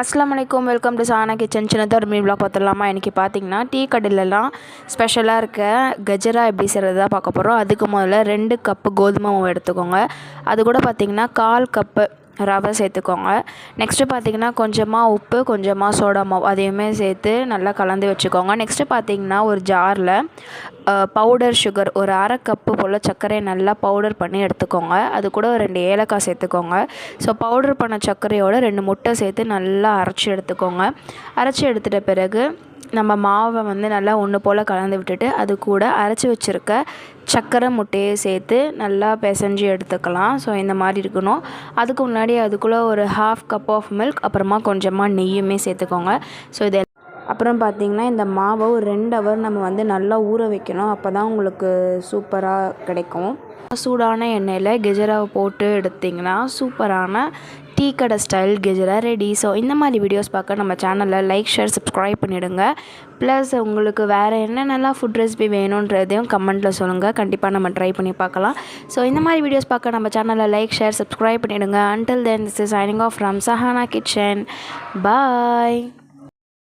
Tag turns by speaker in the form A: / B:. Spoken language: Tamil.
A: அஸ்ஸலாமு அலைக்கும். Welcome to Sana kitchen. சின்னதாக ஒரு மீன் விளாக் பார்த்துடலாமா? இன்றைக்கி பார்த்திங்கன்னா டீ கடையிலலாம் ஸ்பெஷலாக இருக்க கஜரா எப்படி செய்கிறது தான் பார்க்க போகிறோம். அதுக்கு முதல்ல 2 கப்பு கோதுமை மாவு எடுத்துக்கோங்க. அது கூட பார்த்திங்கன்னா 1/4 கப்பு ரவை சேர்த்துக்கோங்க. நெக்ஸ்ட்டு பார்த்திங்கன்னா கொஞ்சமாக உப்பு, கொஞ்சமாக சோடா மாவு அதையுமே சேர்த்து நல்லா கலந்து வச்சுக்கோங்க. நெக்ஸ்ட்டு பார்த்திங்கன்னா ஒரு ஜாரில் பவுடர் சுகர் ஒரு 1/2 கப்பு போல் சர்க்கரையை நல்லா பவுடர் பண்ணி எடுத்துக்கோங்க. அது கூட ஒரு 2 ஏலக்காய் சேர்த்துக்கோங்க. ஸோ பவுடர் பண்ண சர்க்கரையோட 2 முட்டை சேர்த்து நல்லா அரைச்சி எடுத்துக்கோங்க. அரைச்சி எடுத்துகிட்ட பிறகு நம்ம மாவை நல்லா ஒன்று போல் கலந்து விட்டுட்டு அது கூட அரைச்சி வச்சுருக்க சர்க்கரை முட்டையை சேர்த்து நல்லா பிசைஞ்சு எடுத்துக்கலாம். ஸோ இந்த மாதிரி இருக்கணும். அதுக்கு முன்னாடி அதுக்குள்ளே ஒரு 1/2 கப் ஆஃப் மில்க், அப்புறமா கொஞ்சமாக நெய்யுமே சேர்த்துக்கோங்க. ஸோ இதை அப்புறம் பார்த்திங்கன்னா இந்த மாவை ஒரு 2 ஹவர் நம்ம நல்லா ஊற வைக்கணும். அப்போ தான் உங்களுக்கு சூப்பராக கிடைக்கும். சூடான எண்ணெயில் கெஜராவை போட்டு எடுத்திங்கன்னா சூப்பரான டீ கடை ஸ்டைல் கெஜரா ரெடி. ஸோ இந்த மாதிரி வீடியோஸ் பார்க்க நம்ம சேனலில் லைக், ஷேர், சப்ஸ்கிரைப் பண்ணிவிடுங்க. ப்ளஸ் உங்களுக்கு வேறு என்னென்னலாம் ஃபுட் ரெசிபி வேணுன்றதையும் கமெண்ட்டில் சொல்லுங்கள். கண்டிப்பாக நம்ம ட்ரை பண்ணி பார்க்கலாம். ஸோ இந்த மாதிரி வீடியோஸ் பார்க்க நம்ம சேனலில் லைக், ஷேர், சப்ஸ்கிரைப் பண்ணிவிடுங்க. Until then, this is signing off from Sahana Kitchen. Bye.